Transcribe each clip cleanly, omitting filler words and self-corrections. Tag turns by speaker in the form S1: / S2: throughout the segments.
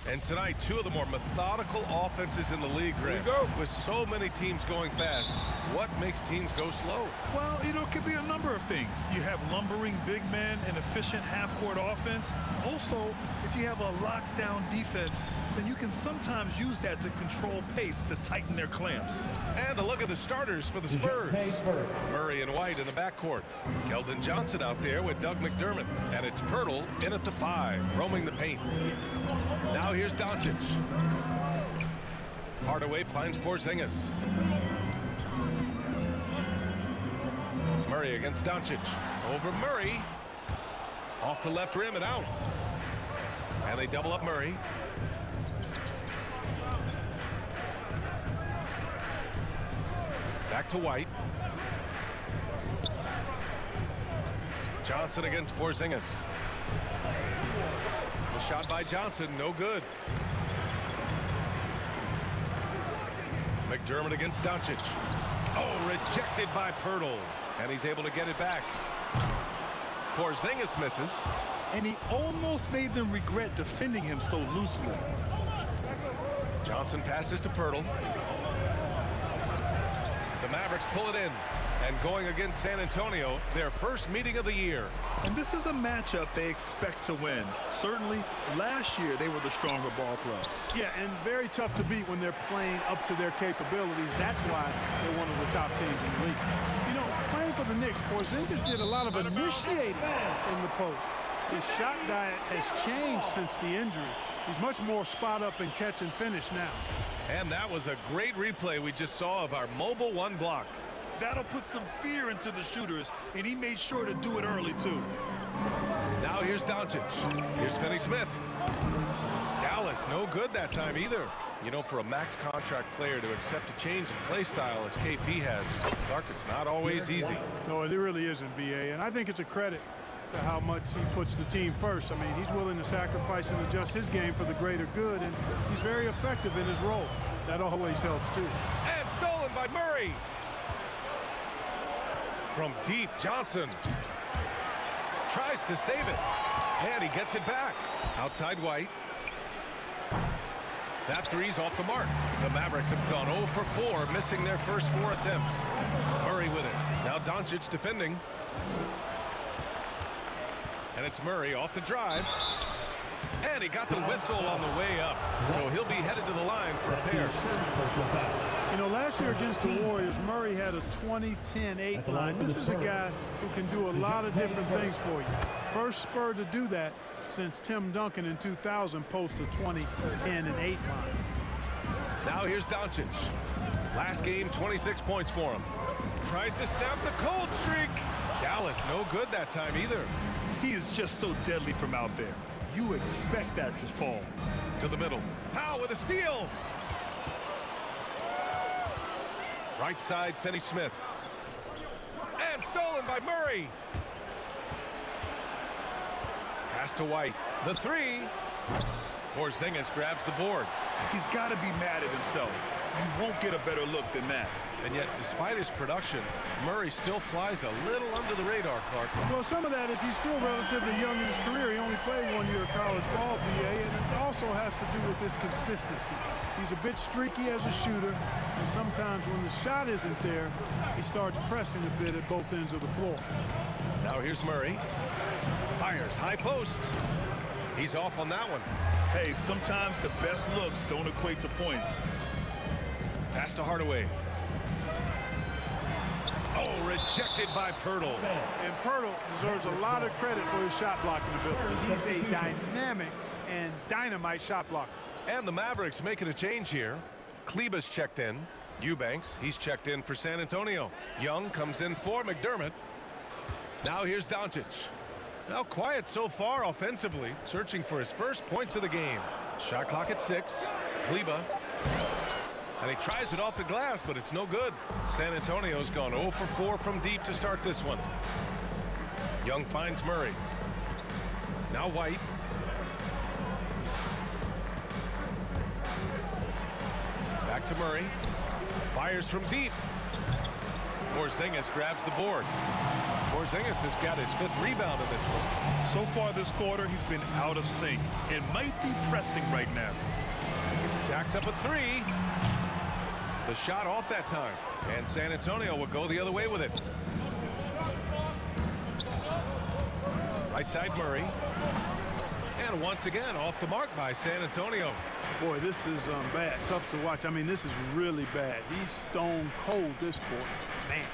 S1: And tonight, two of the more methodical offenses in the league, Greg. With so many teams going fast, what makes teams go slow?
S2: Well, it could be a number of things. You have lumbering big men and efficient half-court offense. Also, if you have a lockdown defense, then you can sometimes use that to control pace to tighten their clamps.
S1: And a look at the starters for the Spurs. Murray and White in the backcourt. Keldon Johnson out there with Doug McDermott. And it's Pirtle in at the 5, roaming the paint. Now here's Doncic. Hardaway finds Porzingis. Murray against Doncic. Over Murray. Off the left rim and out. And they double up Murray. Back to White. Johnson against Porzingis. The shot by Johnson, no good. McDermott against Doncic. Oh, rejected by Pirtle. And he's able to get it back. Porzingis misses.
S2: And he almost made them regret defending him so loosely.
S1: Johnson passes to Pirtle. The Mavericks pull it in. And going against San Antonio, their first meeting of the year.
S2: And this is a matchup they expect to win. Certainly, last year they were the stronger ball club.
S3: Yeah, and very tough to beat when they're playing up to their capabilities. That's why they're one of the top teams in the league. You know, playing for the Knicks, Porzingis did a lot of initiating in the post. His shot diet has changed since the injury. He's much more spot up and catch and finish now.
S1: And that was a great replay we just saw of our mobile one block.
S2: That'll put some fear into the shooters, and he made sure to do it early, too.
S1: Now here's Doncic. Here's Finney-Smith. Dallas, no good that time either. You know, for a max contract player to accept a change in play style as KP has, Clark, it's not always easy.
S3: No, it really isn't, B.A., and I think it's a credit to how much he puts the team first. I mean, he's willing to sacrifice and adjust his game for the greater good, and he's very effective in his role. That always helps, too.
S1: And stolen by Murray. From deep, Johnson tries to save it, and he gets it back. Outside White. That three's off the mark. The Mavericks have gone 0 for 4, missing their first 4 attempts. Murray with it. Now Doncic defending. And it's Murray off the drive. And he got the whistle on the way up. So he'll be headed to the line for a pair.
S3: You know, last year against the Warriors, Murray had a 20-10-8 line. This is a guy who can do a lot of different things for you. First Spur to do that since Tim Duncan in 2000 posted a 20-10-8 line.
S1: Now here's Doncic. Last game, 26 points for him. Tries to snap the cold streak. Dallas, no good that time either.
S2: He is just so deadly from out there. You expect that to fall.
S1: To the middle. Powell with a steal. Right side, Finney-Smith. And stolen by Murray. Pass to White. The three. Porzingis grabs the board.
S2: He's got to be mad at himself. You won't get a better look than that.
S1: And yet, despite his production, Murray still flies a little under the radar, Clark.
S3: Well, some of that is he's still relatively young in his career. He only played 1 year of college ball, BA, and it also has to do with his consistency. He's a bit streaky as a shooter, and sometimes when the shot isn't there, he starts pressing a bit at both ends of the floor.
S1: Now here's Murray. Fires, high post. He's off on that one.
S2: Hey, sometimes the best looks don't equate to points.
S1: Pass to Hardaway. Oh, rejected by Pirtle.
S3: And Pirtle deserves a lot of credit for his shot blocking ability. He's a dynamic and dynamite shot blocker.
S1: And the Mavericks making a change here. Kleba's checked in. Eubanks, he's checked in for San Antonio. Young comes in for McDermott. Now here's Doncic. Now quiet so far offensively, searching for his first points of the game. Shot clock at 6. Kleba. And he tries it off the glass, but it's no good. San Antonio's gone 0 for 4 from deep to start this one. Young finds Murray. Now White. Back to Murray. Fires from deep. Porzingis grabs the board. Porzingis has got his 5th rebound in this one.
S2: So far this quarter, he's been out of sync and might be pressing right now.
S1: Jacks up a 3. The shot off that time. And San Antonio will go the other way with it. Right side Murray. And once again off the mark by San Antonio.
S3: Boy, this is bad. Tough to watch. I mean, this is really bad. He's stone cold this quarter. Man.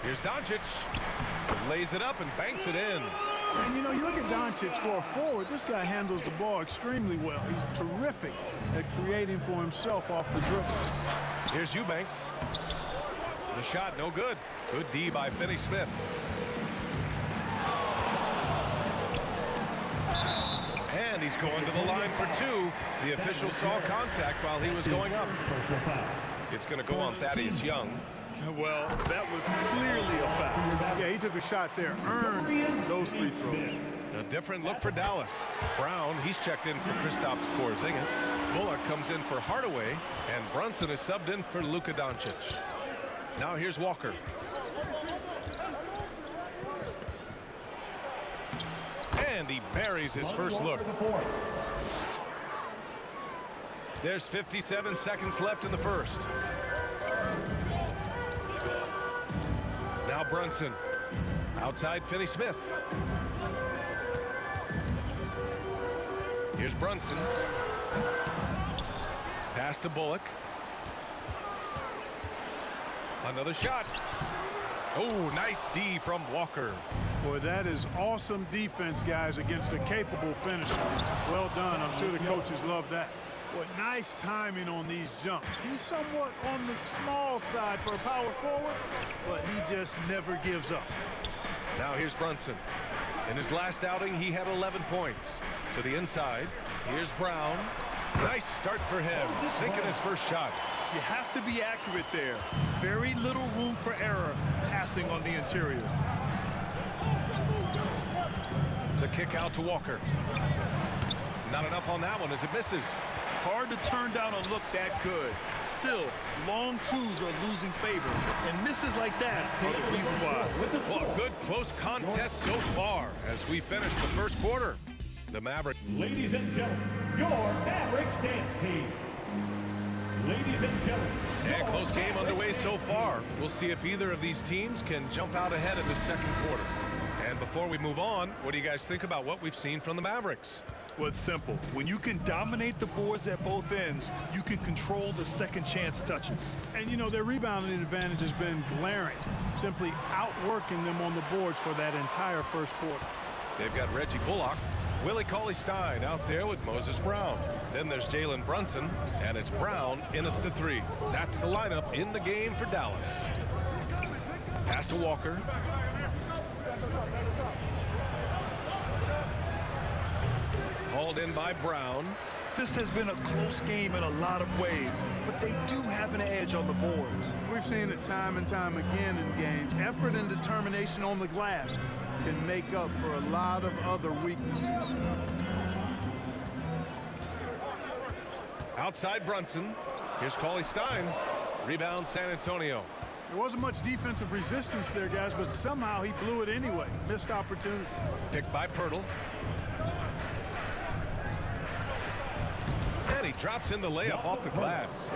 S1: Here's Doncic. Lays it up and banks it in.
S3: And, you know, you look at Doncic for a forward. This guy handles the ball extremely well. He's terrific at creating for himself off the dribble.
S1: Here's Eubanks. The shot, no good. Good D by Finney-Smith. And he's going to the line for 2. The official saw contact while he was going up. It's going to go on Thaddeus Young.
S2: Well, that was clearly a foul.
S3: Yeah, he took a shot there. Earned those free throws.
S1: A different look for Dallas. Brown, he's checked in for Kristaps Porzingis. Bullock comes in for Hardaway. And Brunson is subbed in for Luka Doncic. Now here's Walker. And he buries his first look. There's 57 seconds left in the first. Now Brunson. Outside Finney-Smith. Here's Brunson. Pass to Bullock. Another shot. Oh, nice D from Walker.
S3: Boy, that is awesome defense, guys, against a capable finisher. Well done. I'm sure the coaches love that. Boy, nice timing on these jumps. He's somewhat on the small side for a power forward, but he just never gives up.
S1: Now here's Brunson. In his last outing, he had 11 points. To the inside, here's Brown. Nice start for him, sinking his first shot.
S2: You have to be accurate there. Very little room for error passing on the interior.
S1: The kick out to Walker. Not enough on that one as it misses.
S2: Hard to turn down a look that good. Still, long twos are losing favor, and misses like that are the reason why.
S1: Well, a good close contest so far as we finish the first quarter. The Mavericks.
S4: Ladies and gentlemen, your Mavericks dance team. Ladies and gentlemen.
S1: And close game underway so far. We'll see if either of these teams can jump out ahead in the second quarter. And before we move on, what do you guys think about what we've seen from the Mavericks?
S2: Well, it's simple. When you can dominate the boards at both ends, you can control the second chance touches.
S3: And, you know, their rebounding advantage has been glaring, simply outworking them on the boards for that entire first quarter.
S1: They've got Reggie Bullock, Willie Cauley-Stein out there with Moses Brown. Then there's Jalen Brunson, and it's Brown in at the 3. That's the lineup in the game for Dallas. Pass to Walker. Hauled in by Brown.
S2: This has been a close game in a lot of ways, but they do have an edge on the boards.
S3: We've seen it time and time again in games. Effort and determination on the glass can make up for a lot of other weaknesses.
S1: Outside Brunson. Here's Cauley-Stein. Rebound San Antonio.
S3: There wasn't much defensive resistance there, guys, but somehow he blew it anyway. Missed opportunity.
S1: Picked by Pirtle. And he drops in the layup off the glass.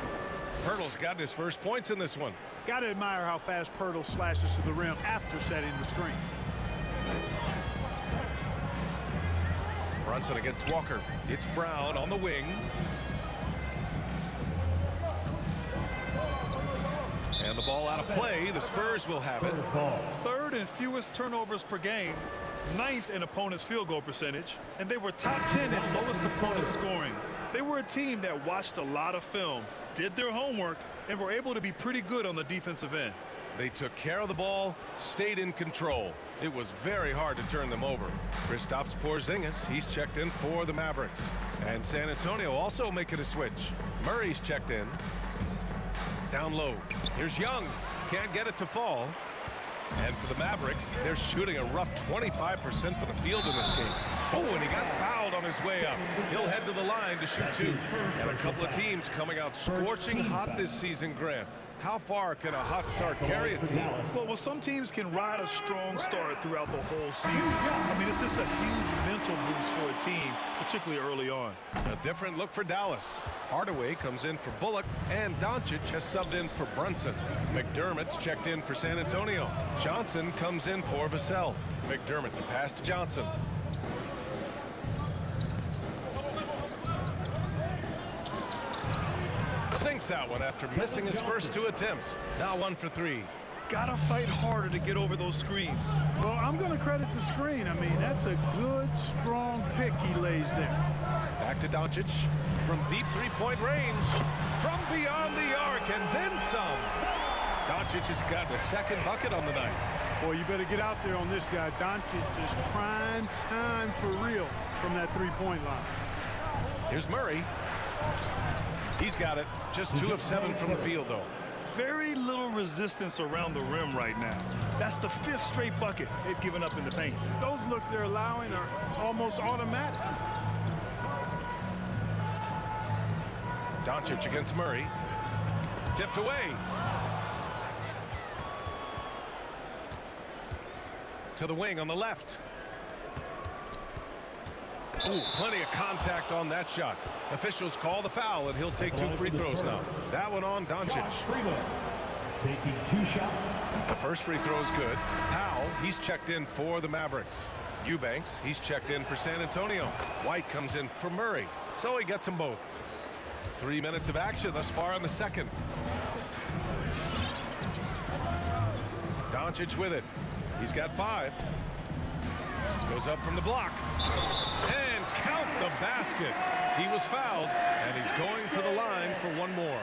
S1: Pirtle's got his first points in this one.
S3: Got to admire how fast Pirtle slashes to the rim after setting the screen.
S1: Brunson against Walker. It's Brown on the wing. And the ball out of play. The Spurs will have it.
S2: Third and fewest turnovers per game, 9th in opponent's field goal percentage, and they were top 10 in lowest opponent scoring. They were a team that watched a lot of film, did their homework, and were able to be pretty good on the defensive end.
S1: They took care of the ball, stayed in control. It was very hard to turn them over. Kristaps Porzingis, he's checked in for the Mavericks. And San Antonio also making a switch. Murray's checked in. Down low. Here's Young. Can't get it to fall. And for the Mavericks, they're shooting a rough 25% for the field in this game. Oh, and he got fouled on his way up. He'll head to the line to shoot 2. And a couple of teams coming out scorching hot this season, Grant. How far can a hot start carry a team?
S2: Well, some teams can ride a strong start throughout the whole season. I mean, it's just a huge mental boost for a team, particularly early on.
S1: A different look for Dallas. Hardaway comes in for Bullock, and Doncic has subbed in for Brunson. McDermott's checked in for San Antonio. Johnson comes in for Vassell. McDermott the pass to Johnson. Sinks that one after missing his first 2 attempts. Now 1 for 3.
S2: Gotta fight harder to get over those screens.
S3: Well, I'm going to credit the screen. I mean, that's a good, strong pick he lays there.
S1: Back to Doncic from deep three-point range. From beyond the arc and then some. Doncic has gotten a second bucket on the night.
S3: Boy, you better get out there on this guy. Doncic is prime time for real from that three-point line.
S1: Here's Murray. He's got it. Just 2 of 7 from the field, though.
S2: Very little resistance around the rim right now. That's the 5th straight bucket they've given up in the paint.
S3: Those looks they're allowing are almost automatic.
S1: Doncic against Murray. Tipped away. To the wing on the left. Ooh, plenty of contact on that shot. Officials call the foul, and he'll take 2 free throws now. That one on Doncic.
S4: Taking 2 shots.
S1: The first free throw is good. Powell, he's checked in for the Mavericks. Eubanks, he's checked in for San Antonio. White comes in for Murray, so he gets them both. 3 minutes of action thus far in the second. Doncic with it. He's got 5. Goes up from the block. And count the basket. He was fouled, and he's going to the line for 1 more.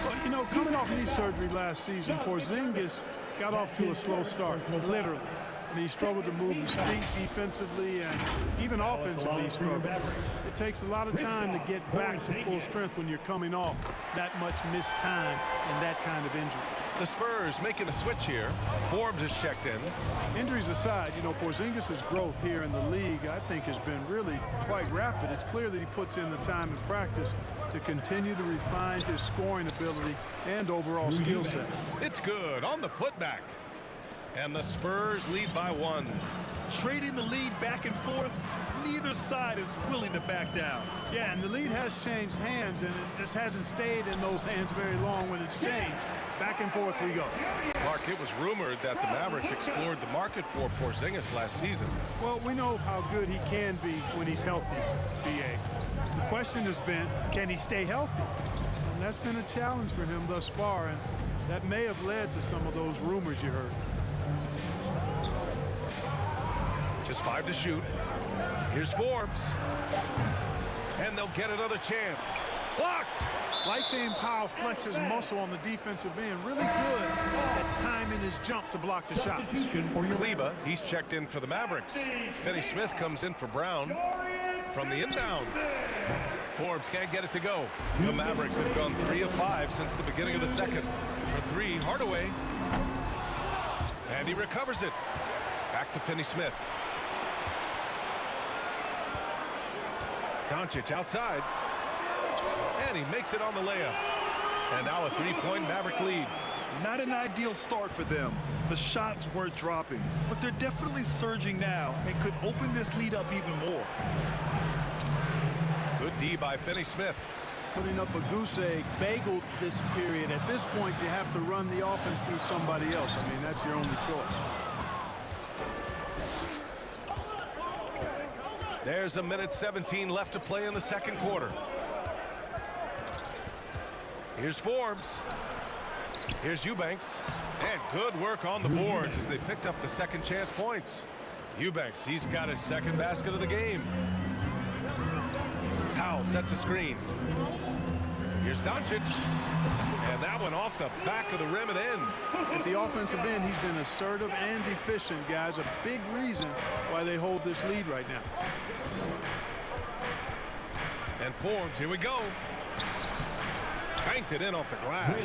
S3: Well, you know, coming off knee surgery last season, Porzingis got off to a slow start, literally. I mean, he struggled to move his feet defensively and even offensively he struggled. It takes a lot of time to get back to full strength when you're coming off that much missed time and that kind of injury.
S1: The Spurs making a switch here. Forbes is checked in.
S3: Injuries aside, you know, Porzingis' growth here in the league, I think, has been really quite rapid. It's clear that he puts in the time in practice to continue to refine his scoring ability and overall skill set.
S1: It's good on the putback. And the Spurs lead by 1.
S2: Trading the lead back and forth, neither side is willing to back down.
S3: Yeah, and the lead has changed hands, and it just hasn't stayed in those hands very long when it's changed. Back and forth we go.
S1: Mark, it was rumored that the Mavericks explored the market for Porzingis last season.
S3: Well, we know how good he can be when he's healthy, B.A. The question has been, can he stay healthy? And that's been a challenge for him thus far, and that may have led to some of those rumors you heard.
S1: Just 5 to shoot. Here's Forbes. And they'll get another chance. Blocked!
S3: Like seeing Powell flex his muscle on the defensive end. Really good at timing his jump to block the shot.
S1: Kleba, he's checked in for the Mavericks. Finney Smith comes in for Brown from the inbound. Forbes can't get it to go. The Mavericks have gone 3 of 5 since the beginning of the second. For 3, Hardaway. And he recovers it. Back to Finney Smith. Doncic outside. And he makes it on the layup. And now a 3-point Maverick lead.
S2: Not an ideal start for them. The shots weren't dropping, but they're definitely surging now and could open this lead up even more.
S1: Good D by Finney Smith.
S3: Putting up a goose egg, bageled this period. At this point, you have to run the offense through somebody else. I mean, that's your only choice.
S1: There's a minute 17 left to play in the second quarter. Here's Forbes. Here's Eubanks. And good work on the boards as they picked up the second chance points. Eubanks, he's got his second basket of the game. Powell sets a screen. Here's Doncic. And that one off the back of the rim and in.
S3: At the offensive end, he's been assertive and efficient, guys. A big reason why they hold this lead right now.
S1: And Forbes, here we go. Banked it in off the glass.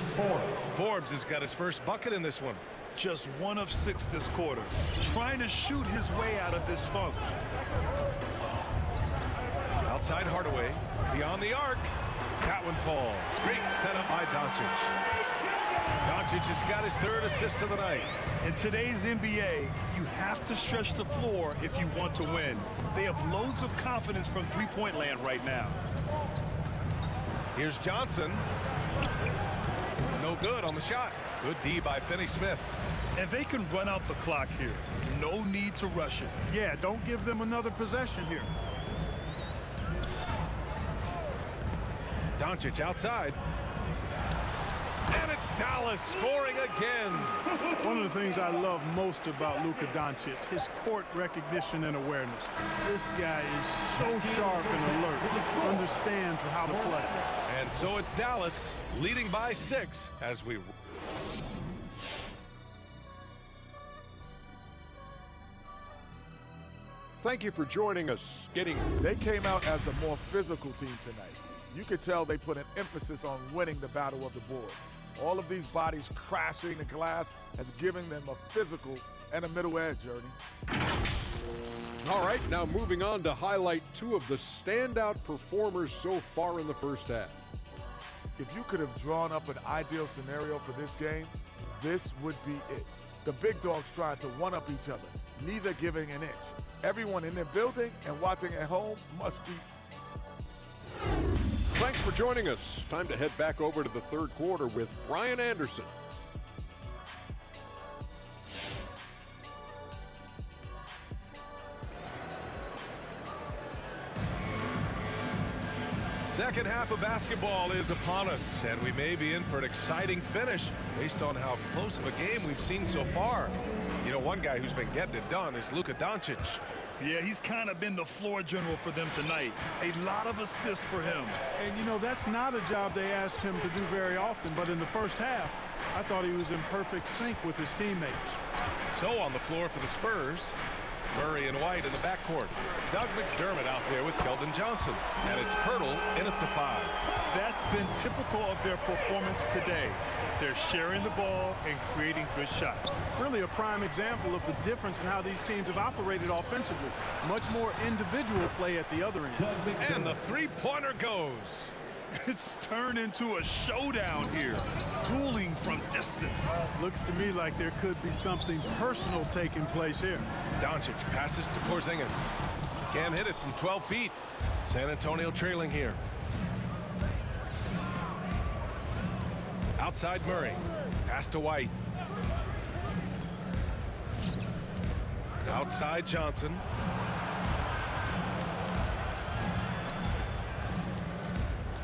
S1: Forbes has got his first bucket in this one.
S2: Just 1 of 6 this quarter. Trying to shoot his way out of this funk.
S1: Outside Hardaway. Beyond the arc. That one falls. Great setup by Doncic. Doncic has got his third assist of the night.
S2: In today's NBA, you have to stretch the floor if you want to win. They have loads of confidence from three-point land right now.
S1: Here's Johnson. No good on the shot. Good D by Finney-Smith.
S2: And they can run out the clock here. No need to rush it.
S3: Yeah, don't give them another possession here.
S1: Doncic outside. And it's Dallas scoring again.
S3: One of the things I love most about Luka Doncic, his court recognition and awareness. This guy is so sharp and alert, understands how to play.
S1: And so it's Dallas leading by 6 as we...
S5: Thank you for joining us.
S6: They came out as the more physical team tonight. You could tell they put an emphasis on winning the battle of the board. All of these bodies crashing the glass has given them a physical and a middle edge, Ernie.
S5: All right, now moving on to highlight 2 of the standout performers so far in the first half.
S6: If you could have drawn up an ideal scenario for this game, this would be it. The big dogs trying to one-up each other, neither giving an inch. Everyone in their building and watching at home must be...
S5: Thanks for joining us. Time to head back over to the third quarter with Brian Anderson.
S1: Second half of basketball is upon us, and we may be in for an exciting finish based on how close of a game we've seen so far. You know, one guy who's been getting it done is Luka Doncic.
S2: Yeah, he's kind of been the floor general for them tonight. A lot of assists for him.
S3: And, you know, that's not a job they ask him to do very often, but in the first half, I thought he was in perfect sync with his teammates.
S1: So on the floor for the Spurs, Murray and White in the backcourt. Doug McDermott out there with Keldon Johnson. And it's Pirtle in at the 5.
S2: That's been typical of their performance today. They're sharing the ball and creating good shots.
S3: Really a prime example of the difference in how these teams have operated offensively. Much more individual play at the other end.
S1: And the three-pointer goes.
S2: It's turned into a showdown here. Dueling from distance.
S3: Looks to me like there could be something personal taking place here.
S1: Doncic passes to Porzingis. Can't hit it from 12 feet. San Antonio trailing here. Outside Murray. Pass to White. Outside Johnson.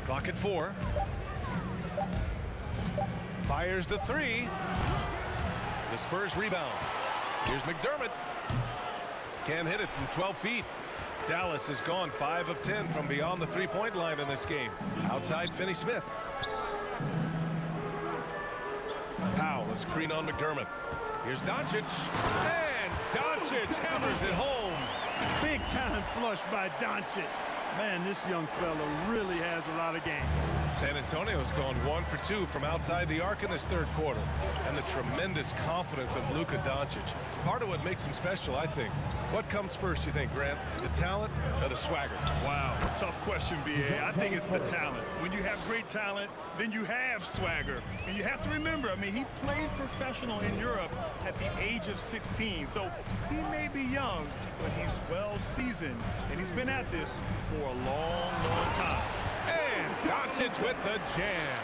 S1: Clock at 4. Fires the 3. The Spurs rebound. Here's McDermott. Can't hit it from 12 feet. Dallas has gone 5 of 10 from beyond the three-point line in this game. Outside Finney-Smith. Powell, a screen on McDermott. Here's Doncic. And Doncic hammers it home.
S3: Big time flush by Doncic. Man, this young fella really has a lot of game.
S1: San Antonio's gone 1 for 2 from outside the arc in this third quarter. And the tremendous confidence of Luka Doncic. Part of what makes him special, I think. What comes first, you think, Grant? The talent or the swagger?
S2: Wow, tough question, B.A. I think it's the talent. When you have great talent, then you have swagger. And you have to remember, I mean, he played professional in Europe at the age of 16. So he may be young, but he's well seasoned. And he's been at this for a long, long time.
S1: And Doncic with the jam.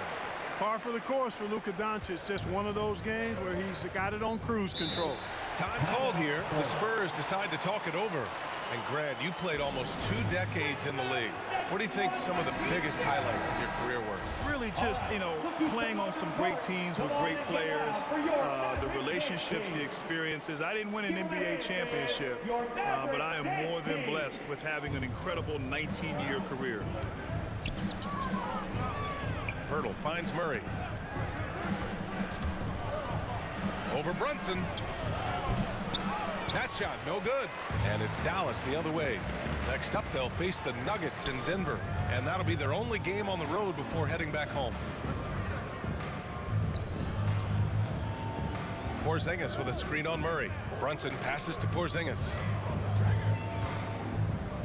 S3: Par for the course for Luka Doncic. Just one of those games where he's got it on cruise control.
S1: Time called here. The Spurs decide to talk it over. And Grant, you played almost 2 decades in the league. What do you think some of the biggest highlights of your career were?
S2: Really just, you know, playing on some great teams with great players, the relationships, the experiences. I didn't win an NBA championship, but I am more than blessed with having an incredible 19-year career.
S1: Pirtle finds Murray. Over Brunson. That shot, no good. And it's Dallas the other way. Next up, they'll face the Nuggets in Denver. And that'll be their only game on the road before heading back home. Porzingis with a screen on Murray. Brunson passes to Porzingis.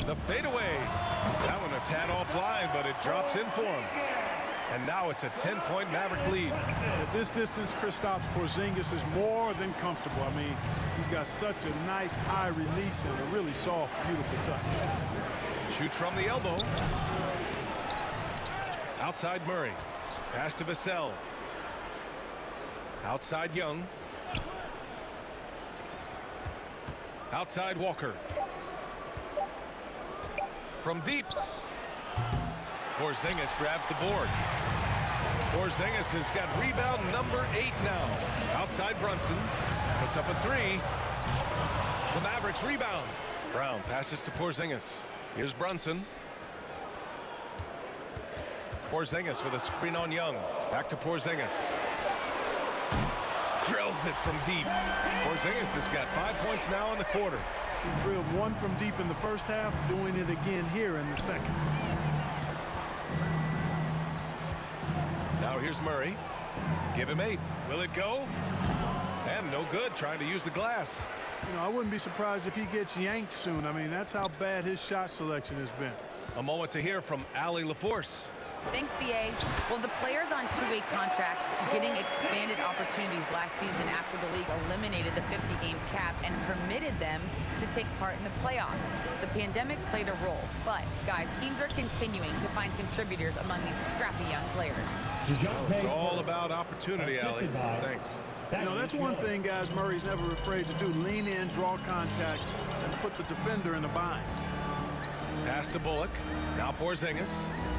S1: The fadeaway. That one a tad offline, but it drops in for him. And now it's a 10-point Maverick lead.
S3: At this distance, Kristaps Porzingis is more than comfortable. I mean, he's got such a nice high release and a really soft, beautiful touch.
S1: Shoots from the elbow. Outside Murray. Pass to Vassell. Outside Young. Outside Walker. From deep. Porzingis grabs the board. Porzingis has got rebound number 8 now. Outside Brunson. Puts up a 3. The Mavericks rebound. Brown passes to Porzingis. Here's Brunson. Porzingis with a screen on Young. Back to Porzingis. Drills it from deep. Porzingis has got 5 points now in the quarter.
S3: He drilled 1 from deep in the first half, doing it again here in the second.
S1: Now here's Murray. Give him 8. Will it go? And no good, trying to use the glass.
S3: You know, I wouldn't be surprised if he gets yanked soon. I mean, that's how bad his shot selection has been.
S1: A moment to hear from Allie LaForce.
S7: Thanks, BA. Well, the players on two-way contracts getting expanded opportunities last season after the league eliminated the 50-game cap and permitted them to take part in the playoffs. The pandemic played a role, but, guys, teams are continuing to find contributors among these scrappy young players.
S1: It's all about opportunity, Allie. Thanks.
S3: You know, that's one thing, guys, Murray's never afraid to do. Lean in, draw contact, and put the defender in a bind.
S1: Pass to Bullock. Now Porzingis.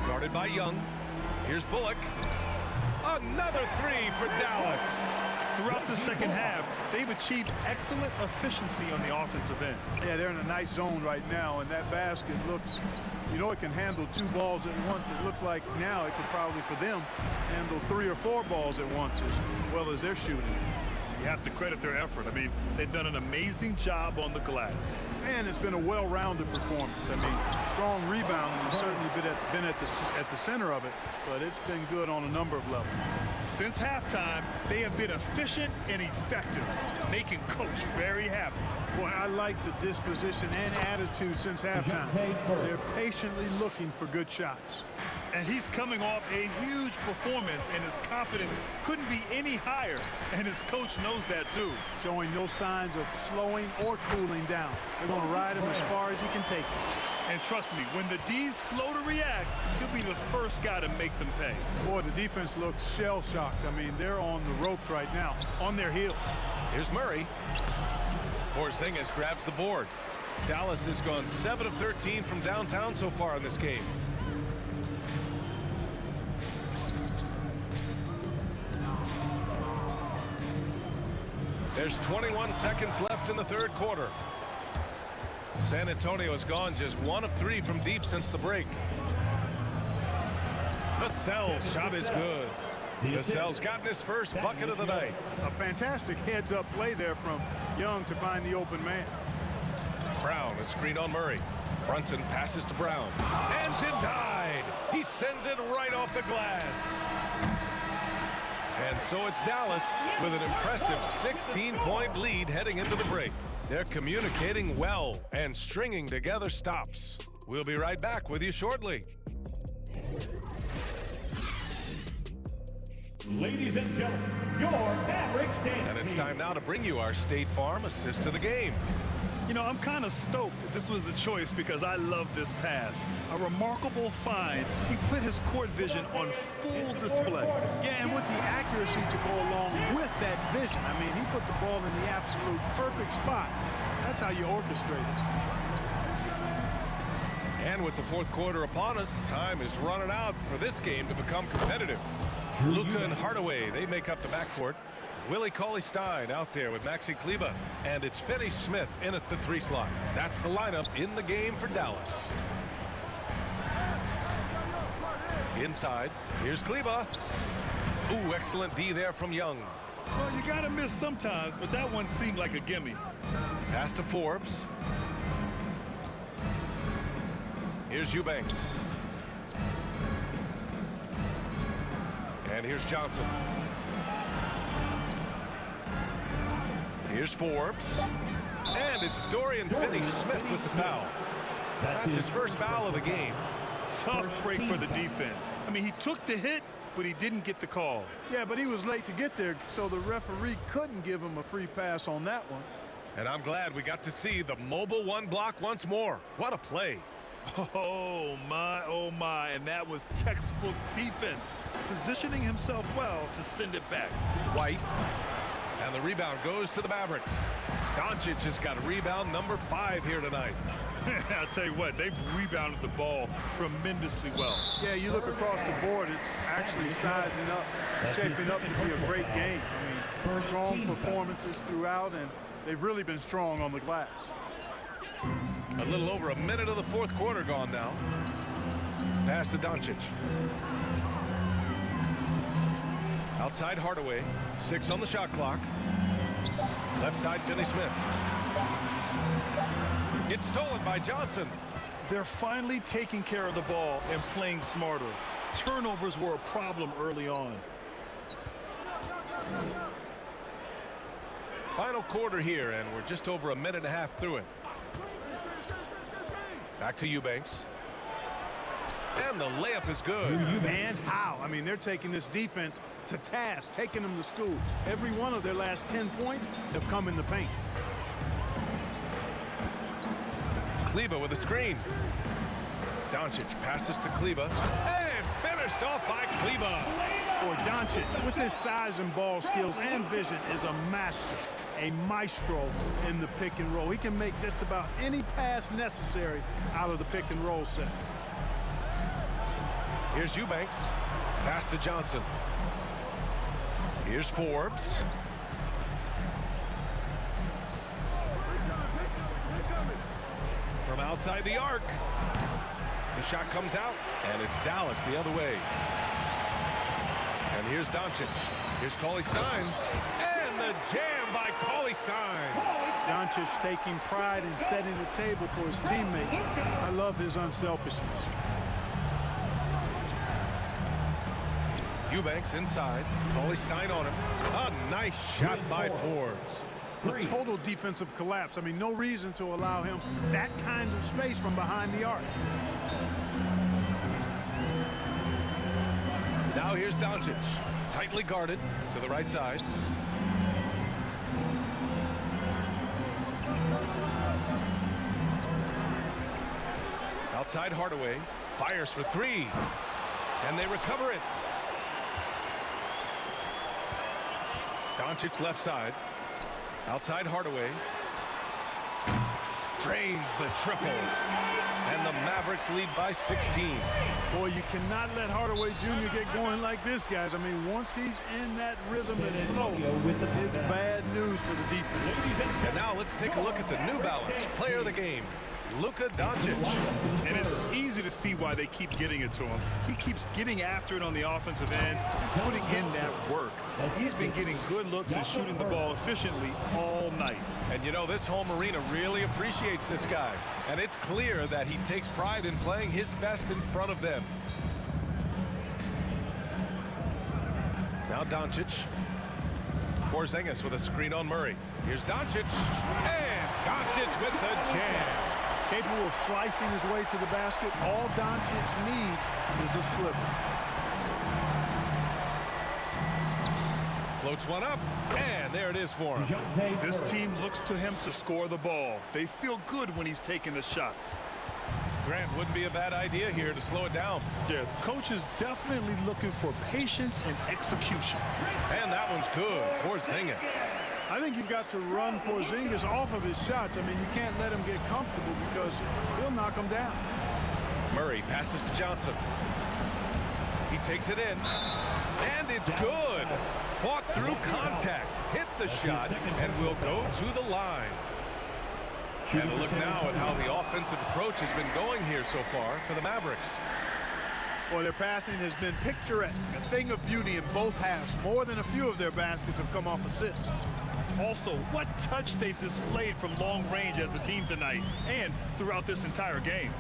S1: Guarded by Young. Here's Bullock. Another 3 for Dallas.
S2: Throughout the second half, they've achieved excellent efficiency on the offensive end.
S3: Yeah, they're in a nice zone right now, and that basket looks, you know, it can handle 2 balls at once. It looks like now it could probably, for them, handle 3 or 4 balls at once as well as they're shooting.
S2: You have to credit their effort. I mean, they've done an amazing job on the glass.
S3: And it's been a well-rounded performance. I mean, strong rebounding has certainly been at the center of it, but it's been good on a number of levels.
S2: Since halftime, they have been efficient and effective, making Coach very happy.
S3: Boy, I like the disposition and attitude since halftime. They're patiently looking for good shots.
S2: And he's coming off a huge performance, and his confidence couldn't be any higher. And his coach knows that, too.
S3: Showing no signs of slowing or cooling down. They're going to ride him as far as he can take him.
S2: And trust me, when the D's slow to react, he'll be the first guy to make them pay.
S3: Boy, the defense looks shell-shocked. I mean, they're on the ropes right now, on their heels.
S1: Here's Murray. Porzingis grabs the board. Dallas has gone 7 of 13 from downtown so far in this game. There's 21 seconds left in the third quarter. San Antonio has gone just 1 of 3 from deep since the break. Vassell's shot is good. Vassell's gotten his first bucket of the night.
S3: A fantastic heads-up play there from Young to find the open man.
S1: Brown, a screen on Murray. Brunson passes to Brown. And denied. He sends it right off the glass. And so it's Dallas with an impressive 16-point lead heading into the break. They're communicating well and stringing together stops. We'll be right back with you shortly.
S4: Ladies and gentlemen, your Mavericks dance.
S1: And it's time now to bring you our State Farm assist to the game.
S2: You know, I'm kind of stoked that this was a choice because I love this pass. A remarkable find. He put his court vision on full display.
S3: Yeah, and with the accuracy to go along with that vision. I mean, he put the ball in the absolute perfect spot. That's how you orchestrate it.
S1: And with the fourth quarter upon us, time is running out for this game to become competitive. Luka and Hardaway, they make up the backcourt. Willie Cauley-Stein out there with Maxi Kleber. And it's Finney Smith in at the 3 slot. That's the lineup in the game for Dallas. Inside, here's Kleber. Ooh, excellent D there from Young.
S2: Well, you got to miss sometimes, but that one seemed like a gimme.
S1: Pass to Forbes. Here's Eubanks. And here's Johnson. Here's Forbes. And it's Dorian Finney-Smith with the foul. That's his first foul of the game.
S2: Tough break for the defense. I mean, he took the hit, but he didn't get the call.
S3: Yeah, but he was late to get there, so the referee couldn't give him a free pass on that one.
S1: And I'm glad we got to see the mobile one block once more. What a play.
S2: Oh my, and that was textbook defense, positioning himself well to send it back.
S1: White, and the rebound goes to the Mavericks. Doncic has got rebound number 5 here tonight.
S2: I'll tell you what, they've rebounded the ball tremendously well.
S3: Yeah, you look across the board, it's actually sizing up, shaping up to be a great game. I mean, strong performances throughout, and they've really been strong on the glass.
S1: A little over a minute of the fourth quarter gone now. Pass to Doncic. Outside Hardaway. 6 on the shot clock. Left side Finney-Smith. It's stolen by Johnson.
S2: They're finally taking care of the ball and playing smarter. Turnovers were a problem early on.
S1: Final quarter here, and we're just over a minute and a half through it. Back to Eubanks. And the layup is good.
S3: And how? I mean, they're taking this defense to task, taking them to school. Every one of their last 10 points have come in the paint.
S1: Kleber with a screen. Doncic passes to Kleber. And finished off by Kleber.
S3: Or Doncic, with his size and ball skills and vision, is a master, a maestro in the pick and roll. He can make just about any pass necessary out of the pick and roll set.
S1: Here's Eubanks. Pass to Johnson. Here's Forbes. From outside the arc. The shot comes out, and it's Dallas the other way. And here's Doncic. Here's Cauley-Stein. And the jam by Cauley-Stein.
S3: Doncic taking pride in setting the table for his teammates. I love his unselfishness.
S1: Eubanks inside. Cauley-Stein on him. A nice shot by Forbes.
S3: A total defensive collapse. I mean, no reason to allow him that kind of space from behind the arc.
S1: Now here's Doncic. Tightly guarded to the right side. Outside Hardaway. Fires for 3. And they recover it. Doncic left side. Outside Hardaway. Drains the triple. And the Mavericks lead by 16.
S3: Boy, you cannot let Hardaway Jr. get going like this, guys. I mean, once he's in that rhythm and flow, it's bad news for the defense.
S1: And now let's take a look at the New Balance player of the game, Luka Doncic.
S2: And it's easy to see why they keep getting it to him. He keeps getting after it on the offensive end and putting in that work. He's been getting good looks and shooting the ball efficiently all night.
S1: And you know, this home arena really appreciates this guy. And it's clear that he takes pride in playing his best in front of them. Now Doncic. Porzingis with a screen on Murray. Here's Doncic. And Doncic with the jam.
S3: Capable of slicing his way to the basket. All Doncic needs is a slipper.
S1: Floats one up, and there it is for him.
S2: This team looks to him to score the ball. They feel good when he's taking the shots.
S1: Grant, wouldn't be a bad idea here to slow it down.
S2: Yeah, the coach is definitely looking for patience and execution.
S1: And that one's good. Porzingis.
S3: I think you've got to run Porzingis off of his shots. I mean, you can't let him get comfortable because he'll knock him down.
S1: Murray passes to Johnson. He takes it in. And it's good. Fought through contact. Hit the shot and will go to the line. And a look now at how the offensive approach has been going here so far for the Mavericks.
S3: Well, their passing has been picturesque, a thing of beauty in both halves. More than a few of their baskets have come off assists.
S2: Also, what touch they've displayed from long range as a team tonight and throughout this entire game.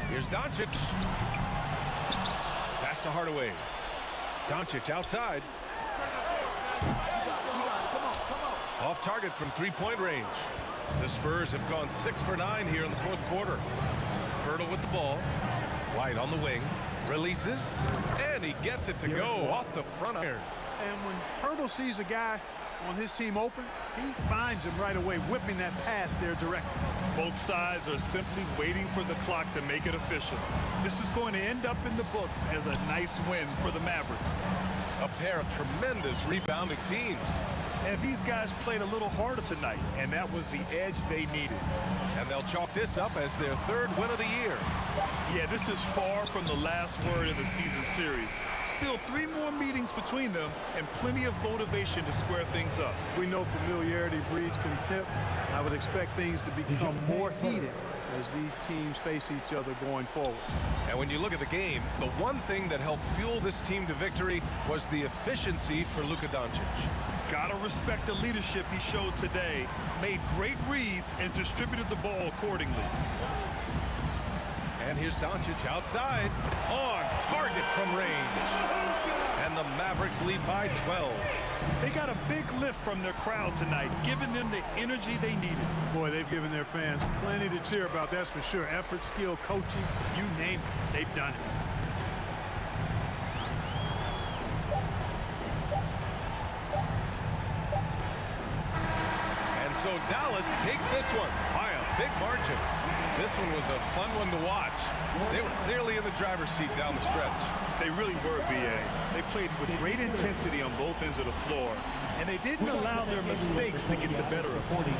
S1: Here's Doncic. Pass to Hardaway. Doncic outside. Off target from three-point range. The Spurs have gone 6 for 9 here in the fourth quarter. Pirtle with the ball. White on the wing. Releases. And he gets it to go off the front iron.
S3: And when Pirtle sees a guy on his team open, he finds him right away, whipping that pass there directly.
S2: Both sides are simply waiting for the clock to make it official. This is going to end up in the books as a nice win for the Mavericks.
S1: A pair of tremendous rebounding teams.
S2: And these guys played a little harder tonight, and that was the edge they needed.
S1: And they'll chalk this up as their 3rd win of the year.
S2: Yeah, this is far from the last word in the season series. Still 3 more meetings between them and plenty of motivation to square things up.
S3: We know familiarity breeds contempt. I would expect things to become more heated as these teams face each other going forward.
S1: And when you look at the game, the one thing that helped fuel this team to victory was the efficiency for Luka Doncic.
S2: Gotta respect the leadership he showed today. Made great reads and distributed the ball accordingly.
S1: And here's Doncic outside, on target from range. And the Mavericks lead by 12.
S2: They got a big lift from their crowd tonight, giving them the energy they needed.
S3: Boy, they've given their fans plenty to cheer about, that's for sure. Effort, skill, coaching, you name it, they've done it.
S1: And so Dallas takes this one by a big margin. This one was a fun one to watch. They were clearly in the driver's seat down the stretch.
S2: They really were, B.A. They played with great intensity on both ends of the floor, and they didn't allow their mistakes to get the better of them.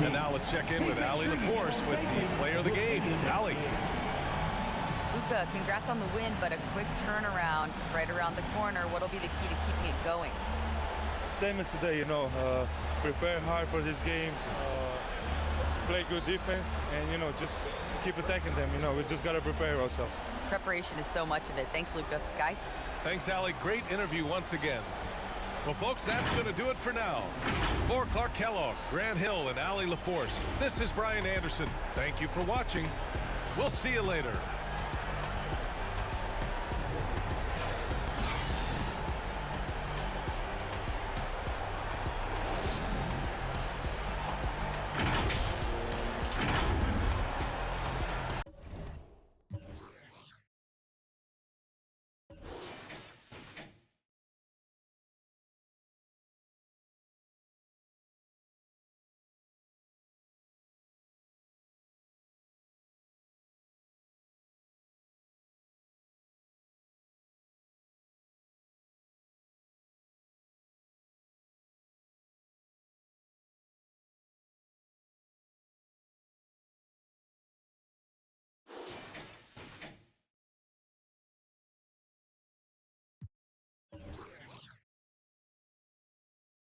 S1: And now let's check in with Allie LaForce with the player of the game. Allie.
S7: Luka, congrats on the win, but a quick turnaround right around the corner. What'll be the key to keeping it going?
S8: Same as today, you know, prepare hard for this game, play good defense, and, you know, just keep attacking them. You know, we just got to prepare ourselves.
S7: Preparation is so much of it. Thanks, Luka. Guys?
S1: Thanks, Allie. Great interview once again. Well, folks, that's going to do it for now. For Clark Kellogg, Grant Hill, and Allie LaForce, this is Brian Anderson. Thank you for watching. We'll see you later.